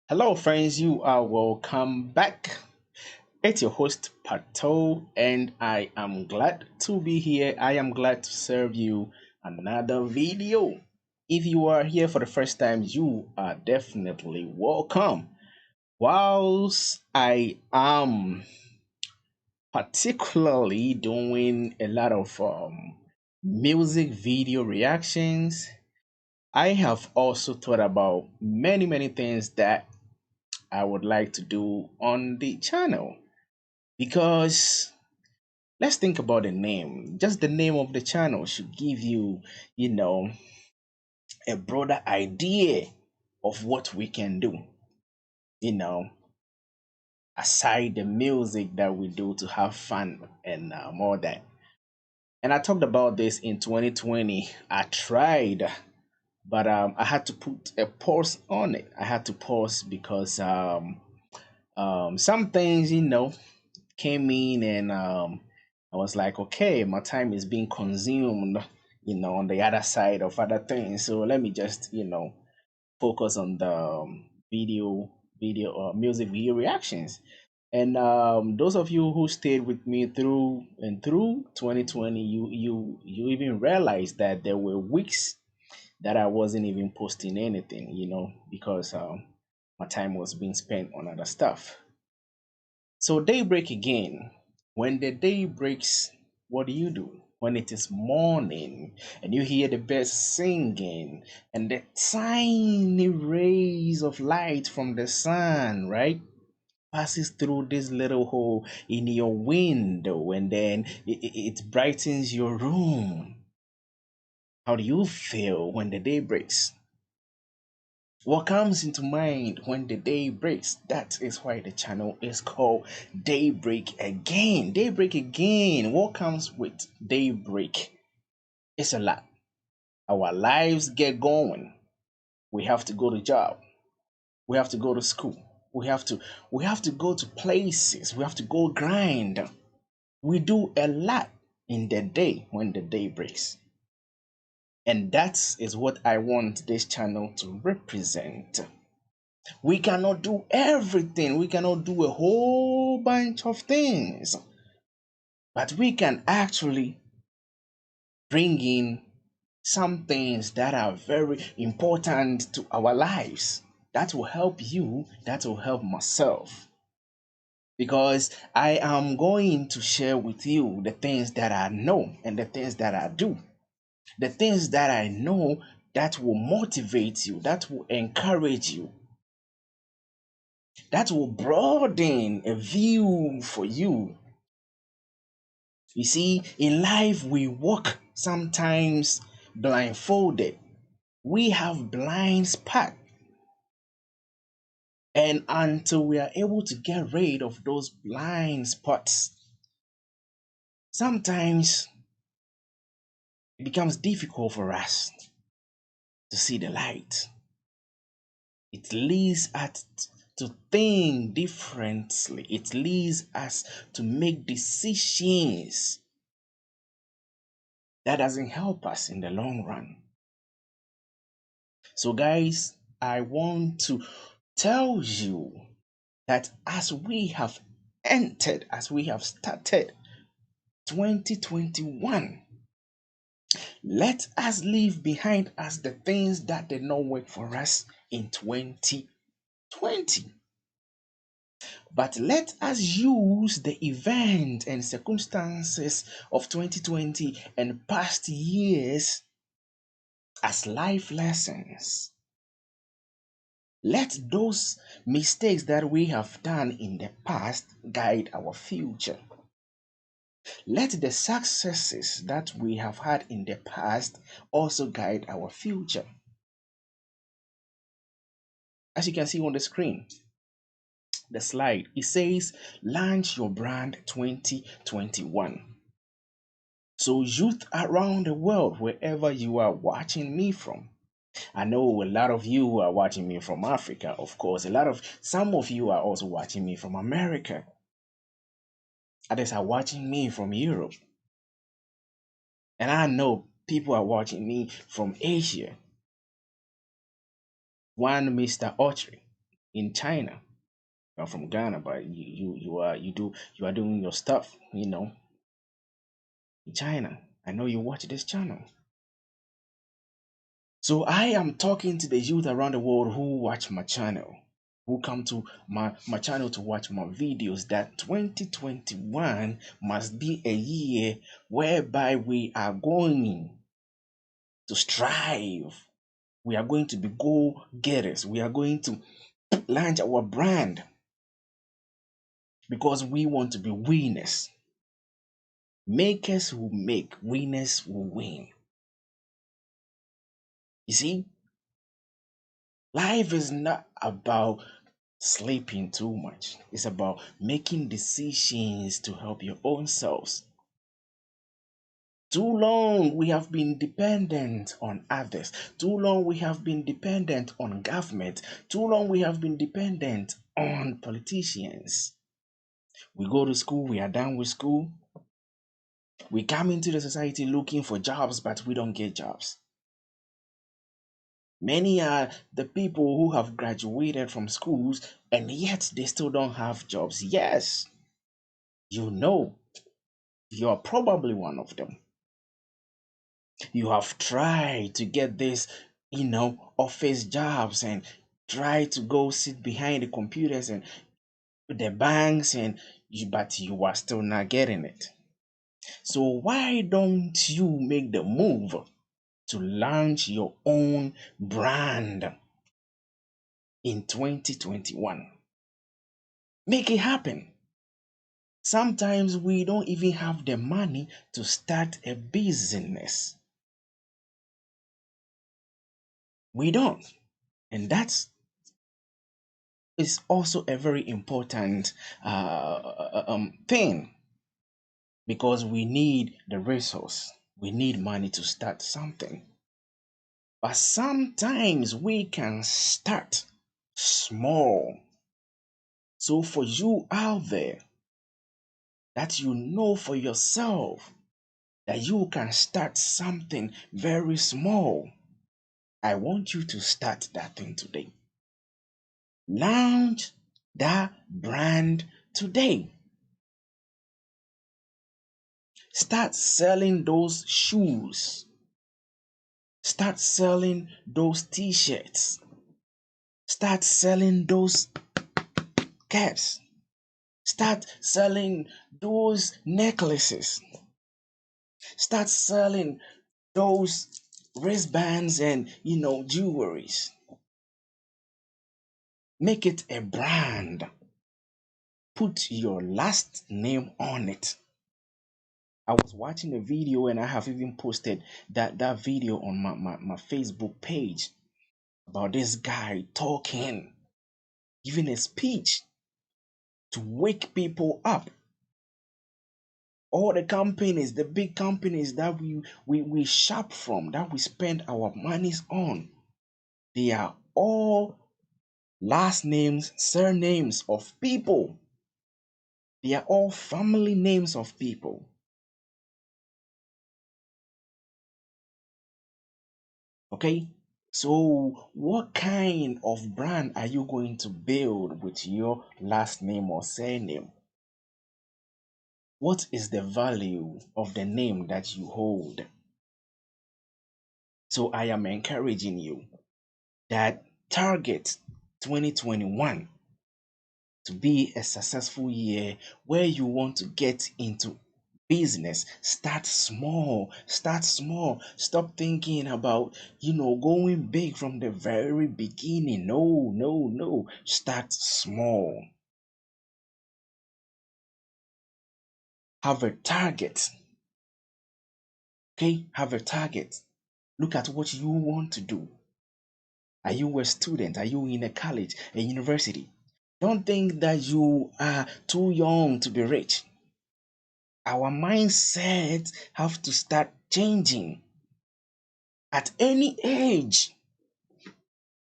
Hello, friends. You are welcome back. It's your host, Pato, and I am glad to be here. I am glad to serve you another video. If you are here for the first time, you are definitely welcome. Whilst I am particularly doing a lot of music video reactions, I have also thought about many things that I would like to do on the channel because let's think about the name. Just the name of the channel should give you, you know, a broader idea of what we can do, you know, aside the music that we do to have fun and more that. And I talked about this in 2020. I tried, but I had to put a pause on it. I had to pause because some things, came in and I was like, okay, my time is being consumed, on the other side of other things. So let me just, focus on the music video reactions. And those of you who stayed with me through 2020, you even realized that there were weeks that I wasn't even posting anything, because my time was being spent on other stuff. So daybreak again. When the day breaks, what do you do? When it is morning and you hear the birds singing and the tiny rays of light from the sun, right? Passes through this little hole in your window and then it brightens your room. How do you feel when the day breaks? What comes into mind when the day breaks? That is why the channel is called Daybreak Again. Daybreak Again. What comes with daybreak? It's a lot. Our lives get going. We have to go to job. We have to go to school. We have to go to places. We have to go grind. We do a lot in the day when the day breaks. And that is what I want this channel to represent. We cannot do everything. We cannot do a whole bunch of things. But we can actually bring in some things that are very important to our lives. That will help you, that will help myself. Because I am going to share with you the things that I know and the things that I do. The things that I know that will motivate you, that will encourage you, that will broaden a view for you. You see, in life, we walk sometimes blindfolded. We have blind spot. And until we are able to get rid of those blind spots, sometimes it becomes difficult for us to see the light. It leads us to think differently. It leads us to make decisions that doesn't help us in the long run. So, guys, I want to tell you that as we have started 2021, let us leave behind us the things that did not work for us in 2020. But let us use the event and circumstances of 2020 and past years as life lessons. Let those mistakes that we have done in the past guide our future. Let the successes that we have had in the past also guide our future. As you can see on the screen, the slide, it says launch your brand 2021. So youth around the world, wherever you are watching me from, I know a lot of you are watching me from Africa, of course. Some of you are also watching me from America. Others are watching me from Europe. And I know people are watching me from Asia. One Mr. Autry. in China. You're from Ghana, but you are doing your stuff, in China. I know you watch this channel. So I am talking to the youth around the world who watch my channel, who come to my channel to watch my videos, that 2021 must be a year whereby we are going to strive. We are going to be go getters. We are going to launch our brand because we want to be winners. Makers will make, winners will win. You see, life is not about sleeping too much. It's about making decisions to help your own selves. Too long we have been dependent on others. Too long we have been dependent on government. Too long we have been dependent on politicians. We go to school, we are done with school. We come into the society looking for jobs, but we don't get jobs. Many are the people who have graduated from schools and yet they still don't have jobs. Yes, you know, you're probably one of them. You have tried to get this, office jobs and try to go sit behind the computers and the banks but you are still not getting it. So why don't you make the move to launch your own brand in 2021? Make it happen. Sometimes we don't even have the money to start a business. We don't. And that is also a very important thing because we need the resource. We need money to start something. But sometimes we can start small. So for you out there, that you know for yourself that you can start something very small, I want you to start that thing today. Launch that brand today. Start selling those shoes. Start selling those t-shirts. Start selling those caps. Start selling those necklaces. Start selling those wristbands and jewelries. Make it a brand. Put your last name on it. I was watching a video and I have even posted that video on my Facebook page about this guy talking, giving a speech to wake people up. All the companies, the big companies that we shop from, that we spend our monies on, they are all last names, surnames of people. They are all family names of people. Okay? So, what kind of brand are you going to build with your last name or surname? What is the value of the name that you hold? So, I am encouraging you that target 2021 to be a successful year where you want to get into business. Start small. Start small. Stop thinking about going big from the very beginning. No, no, no. Start small. Have a target. Okay, have a target. Look at what you want to do. Are you a student? Are you in a college, a university? Don't think that you are too young to be rich. Our mindset have to start changing at any age.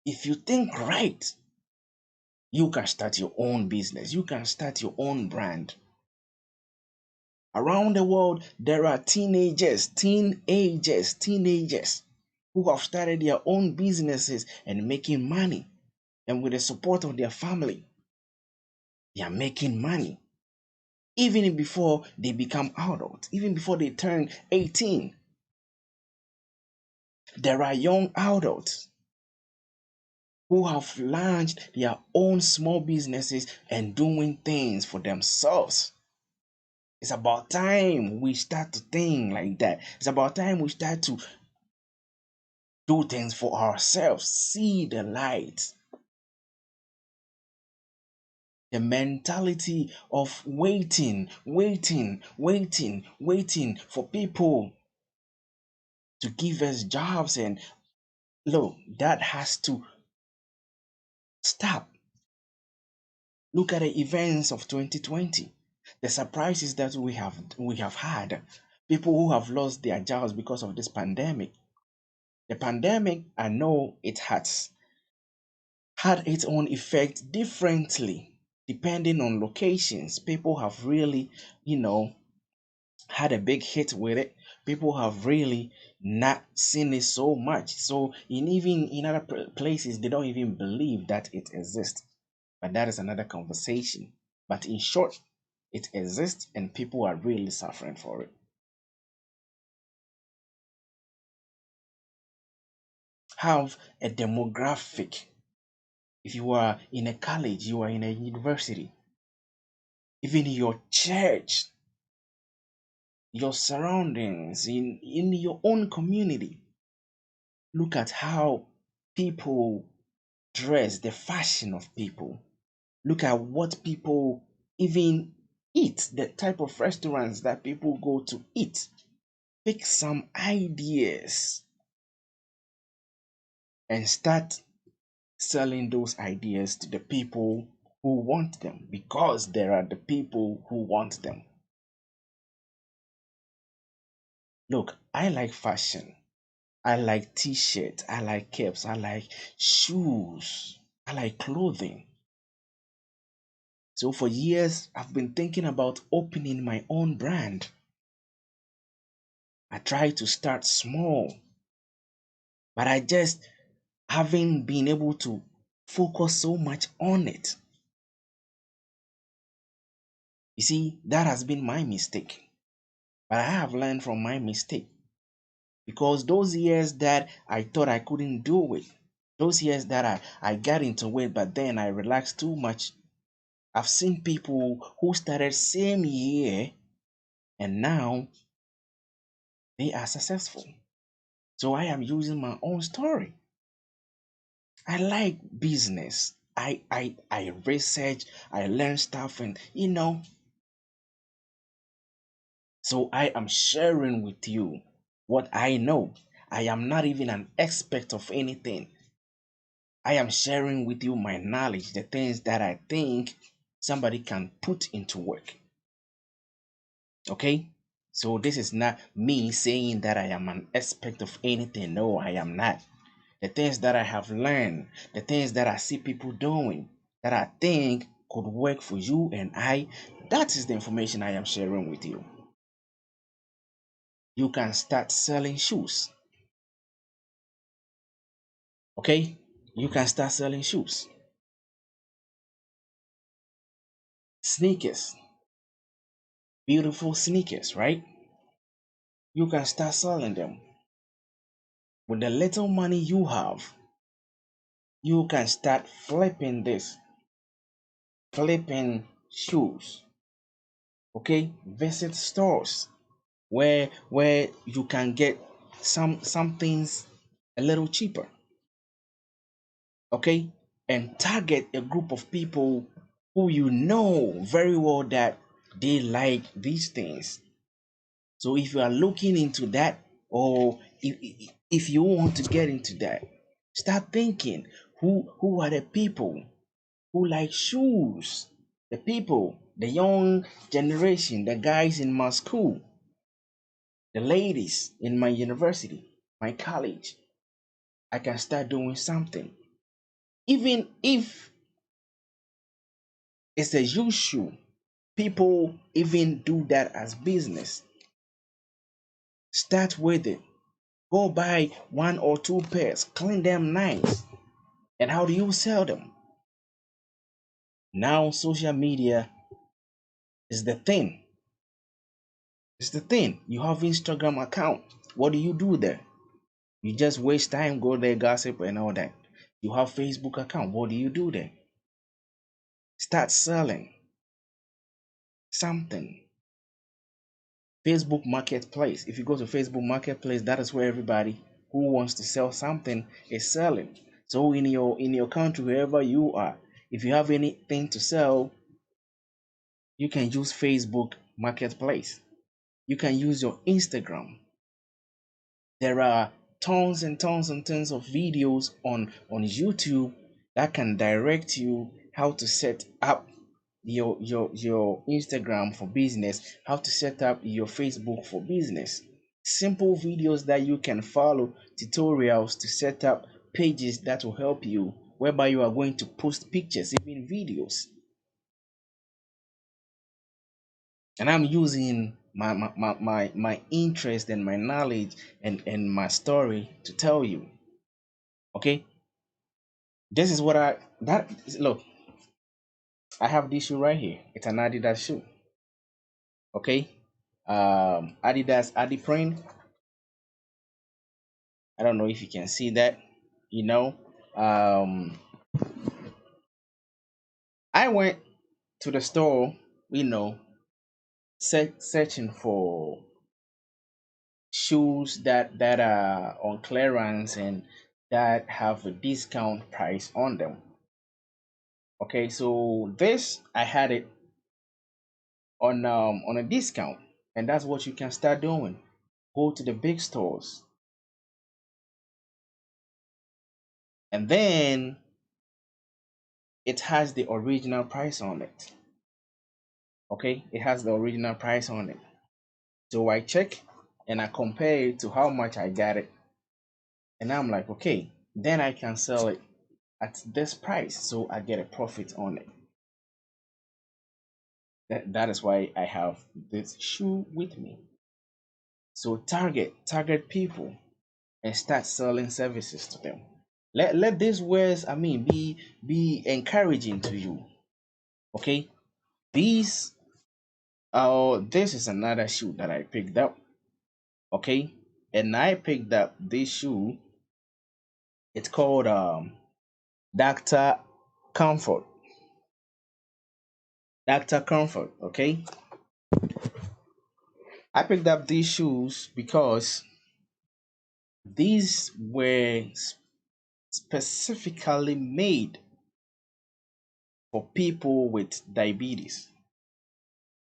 If you think right, you can start your own business. You can start your own brand. Around the world, there are teenagers who have started their own businesses and making money. and with the support of their family, they are making money even before they become adults, even before they turn 18. There are young adults who have launched their own small businesses and doing things for themselves. It's about time we start to think like that. It's about time we start to do things for ourselves, see the light. The mentality of waiting for people to give us jobs, and look, that has to stop. Look at the events of 2020, the surprises that we have had, people who have lost their jobs because of this pandemic. The pandemic, I know it has had its own effect differently depending on locations. People have really, you know, had a big hit with it. People have really not seen it so much. So even in other places, they don't even believe that it exists. But that is another conversation. But in short, it exists and people are really suffering for it. Have a demographic. If you are in a college, you are in a university, even in your church, your surroundings, in your own community, look at how people dress, the fashion of people. Look at what people even eat, the type of restaurants that people go to eat. Pick some ideas and start selling those ideas to the people who want them, because there are the people who want them. Look, I like fashion. I like t-shirts. I like caps. I like shoes. I like clothing. So for years, I've been thinking about opening my own brand. I try to start small, but I just haven't been able to focus so much on it. You see, that has been my mistake. But I have learned from my mistake, because those years that I thought I couldn't do it, those years that I got into it, but then I relaxed too much. I've seen people who started same year and now they are successful. So I am using my own story. I like business. I research, I learn stuff, and so I am sharing with you what I know. I am not even an expert of anything. I am sharing with you my knowledge, the things that I think somebody can put into work. Okay? So this is not me saying that I am an expert of anything. No, I am not. The things that I have learned, the things that I see people doing, that I think could work for you and I, that is the information I am sharing with you. You can start selling shoes. Okay? You can start selling shoes, sneakers, beautiful sneakers, right? You can start selling them. With the little money you have, you can start flipping this, flipping shoes. Okay? Visit stores where you can get some things a little cheaper. Okay? And target a group of people who you know very well that they like these things. So if you are looking into that, or if you want to get into that, start thinking, who are the people who like shoes? The people, the young generation, the guys in my school, the ladies in my university, my college. I can start doing something. Even if it's a issue, people even do that as business. Start with it. Go buy one or two pairs, clean them nice, And how do you sell them? Now social media is the thing. It's the thing. You have Instagram account. What do you do there? You just waste time, go there, gossip and all that. You have Facebook account. What do you do there? Start selling something. Facebook Marketplace. If you go to Facebook Marketplace, that is where everybody who wants to sell something is selling. So in your country, wherever you are, if you have anything to sell, you can use Facebook Marketplace. You can use your Instagram. There are tons and tons and tons of videos on YouTube that can direct you how to set up your Instagram for business, how to set up your Facebook for business. Simple videos that you can follow, tutorials to set up pages that will help you, whereby you are going to post pictures, even videos. And I'm using my interest and my knowledge and my story to tell you. Okay, this is what I that look. I have this shoe right here. It's an Adidas shoe. Okay, Adidas Adiprene. I don't know if you can see that. You know, um, I went to the store. You know, searching for shoes that are on clearance and that have a discount price on them. Okay, so this I had it on a discount, and that's what you can start doing. Go to the big stores, and then it has the original price on it. Okay, it has the original price on it. So I check and I compare it to how much I got it, and I'm like, okay, then I can sell it at this price, so I get a profit on it. That is why I have this shoe with me. So target people and start selling services to them. Let these words, I mean, be encouraging to you. Okay, these this is another shoe that I picked up. Okay, and I picked up this shoe. It's called Dr. Comfort. Dr. Comfort. Okay, I picked up these shoes because these were specifically made for people with diabetes.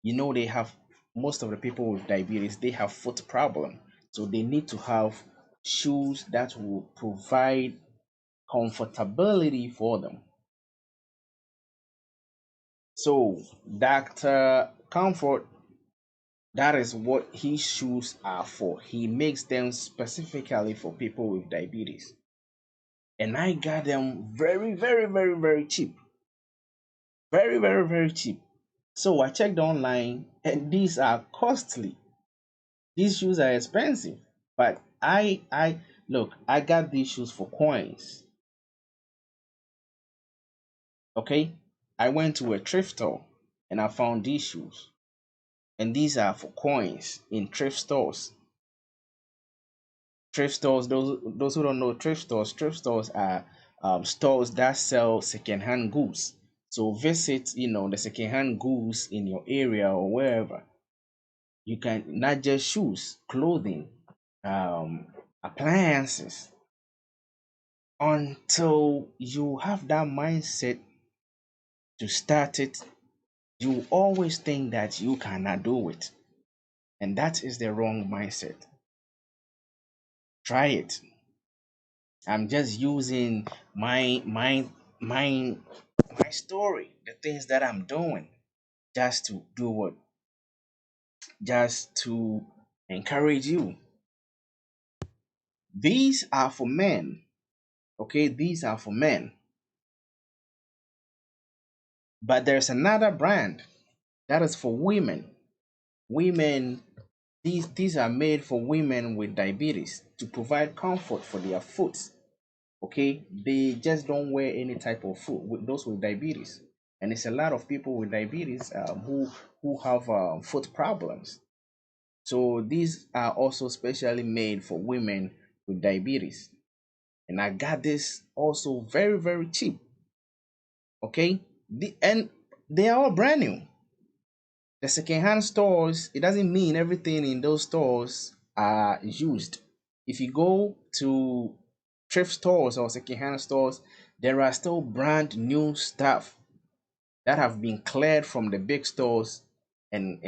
You know, they have most of the people with diabetes, they have foot problem. So they need to have shoes that will provide comfortability for them. So Dr. Comfort, that is what his shoes are for. He makes them specifically for people with diabetes. And I got them very, very, very, very cheap. Very, very, very cheap. So I checked online and these are costly. These shoes are expensive. But I look, I got these shoes for coins. Okay? I went to a thrift store and I found these shoes. And these are for coins in thrift stores. Thrift stores, those who don't know thrift stores are stores that sell secondhand goods. So visit, the secondhand goods in your area or wherever. You can not just shoes, clothing, appliances, until you have that mindset to start it. You always think that you cannot do it, and that is the wrong mindset. Try it. I'm just using my my story, the things that I'm doing, just to do what, just to encourage you. These are for men. Okay, these are for men. But there's another brand that is for women. Women, these are made for women with diabetes to provide comfort for their foot. Okay, they just don't wear any type of food. With those with diabetes, and it's a lot of people with diabetes who have foot problems. So these are also specially made for women with diabetes. And I got this also very, very cheap. Okay. And they are all brand new. The secondhand stores, it doesn't mean everything in those stores are used. If you go to thrift stores or secondhand stores, there are still brand new stuff that have been cleared from the big stores and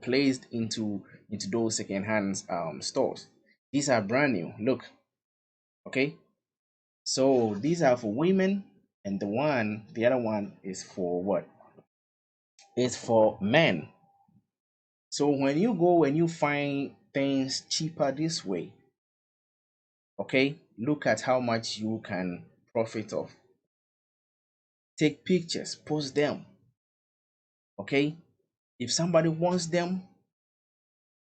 placed into those secondhand stores. These are brand new. Look, okay. So these are for women, and the other one is for what? It's for men. So when you go and you find things cheaper this way, okay, look at how much you can profit of. Take pictures, post them, okay. If somebody wants them,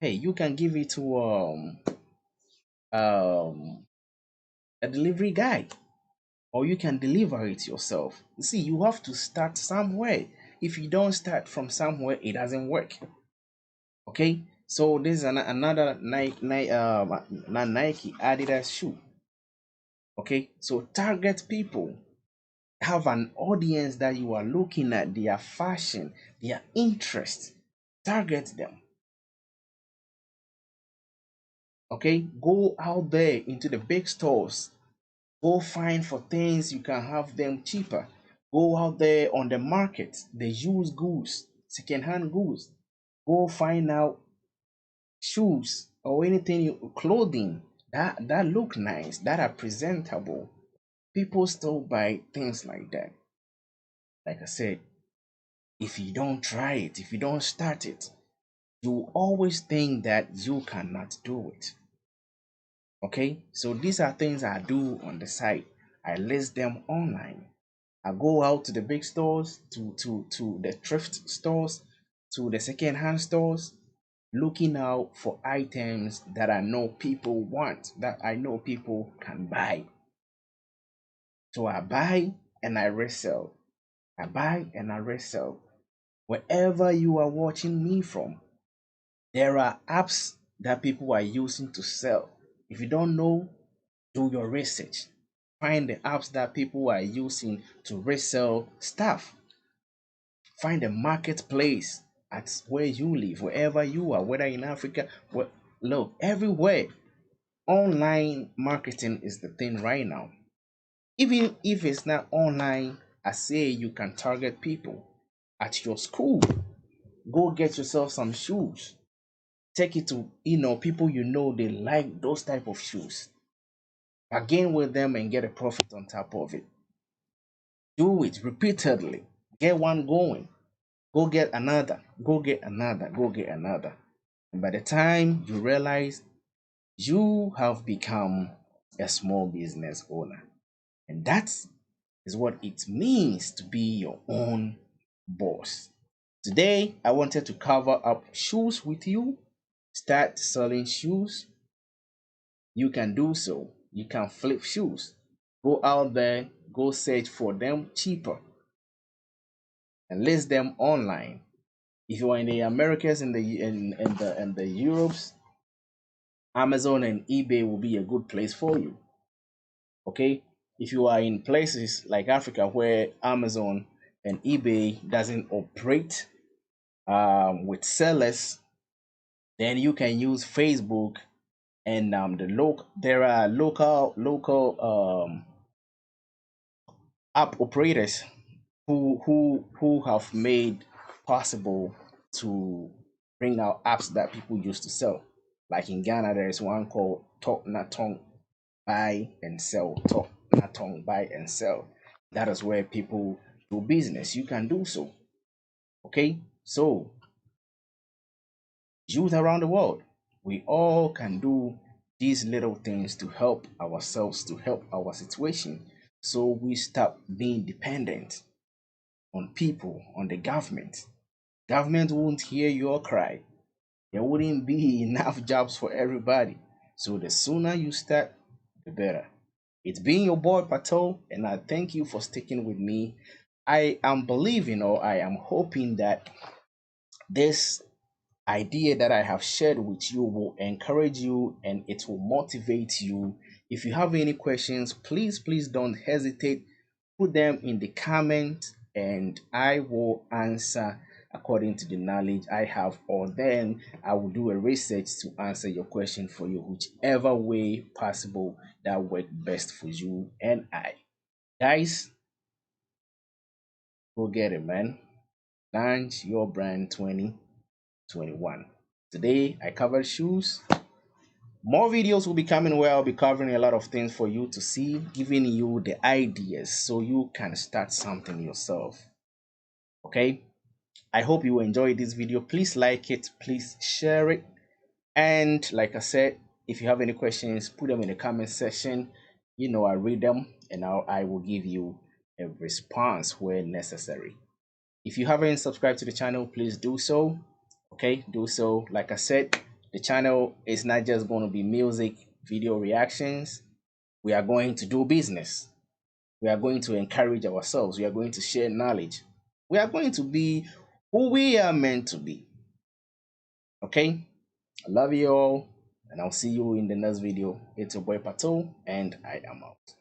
hey, you can give it to um a delivery guy, or you can deliver it yourself. You see, you have to start somewhere. If you don't start from somewhere, it doesn't work. Okay, so this is another not Nike, Adidas shoe. Okay, so target people, have an audience that you are looking at, their fashion, their interest. Target them. Okay, go out there into the big stores. Go find for things you can have them cheaper. Go out there on the market, the used goods, second-hand goods. Go find out shoes or anything clothing that look nice, that are presentable. People still buy things like that. Like I said, if you don't try it, if you don't start it, you always think that you cannot do it. Okay, so these are things I do on the side. I list them online. I go out to the big stores, to the thrift stores, to the second-hand stores, looking out for items that I know people want, that I know people can buy. So I buy and I resell. I buy and I resell. Wherever you are watching me from, there are apps that people are using to sell. If you don't know, do your research. Find the apps that people are using to resell stuff. Find a marketplace at where you live, wherever you are, whether in Africa, look, everywhere. Online marketing is the thing right now. Even if it's not online, I say you can target people at your school. Go get yourself some shoes. Take it to people they like those type of shoes. Bargain with them and get a profit on top of it. Do it repeatedly. Get one going. Go get another. Go get another. Go get another. And by the time you realize, you have become a small business owner. And that is what it means to be your own boss. Today, I wanted to cover up shoes with you. Start selling shoes. You can do so. You can flip shoes. Go out there, go search for them cheaper and list them online. If you are in the Americas and the Europes, Amazon and eBay will be a good place for you. Okay? If you are in places like Africa where Amazon and eBay doesn't operate with sellers, then you can use Facebook and there are local app operators who have made possible to bring out apps that people used to sell. Like in Ghana, there is one called Talk Natong Buy and Sell. Talk Natong Buy and Sell. That is where people do business. You can do so. Okay, so youth around the world, we all can do these little things to help ourselves, to help our situation, so we stop being dependent on people, on the government. Government won't hear your cry. There wouldn't be enough jobs for everybody. So the sooner you start, the better. It's been your boy Pato, and I thank you for sticking with me. I am believing, or I am hoping that this idea that I have shared with you will encourage you and it will motivate you. If you have any questions, please don't hesitate. Put them in the comment and I will answer according to the knowledge I have, or then I will do a research to answer your question for you, whichever way possible that work best for you and I. Guys, go get it, man. Launch your brand 2021. Today I covered shoes. More videos will be coming where I'll be covering a lot of things for you to see, giving you the ideas so you can start something yourself. Okay? I hope you enjoyed this video. Please like it, please share it. And like I said, if you have any questions, put them in the comment section. You know, I read them and I will give you a response where necessary. If you haven't subscribed to the channel, please do so. Okay, do so. Like I said, the channel is not just going to be music video reactions. We are going to do business. We are going to encourage ourselves. We are going to share knowledge. We are going to be who we are meant to be. Okay, I love you all, and I'll see you in the next video. It's your boy Pato, and I am out.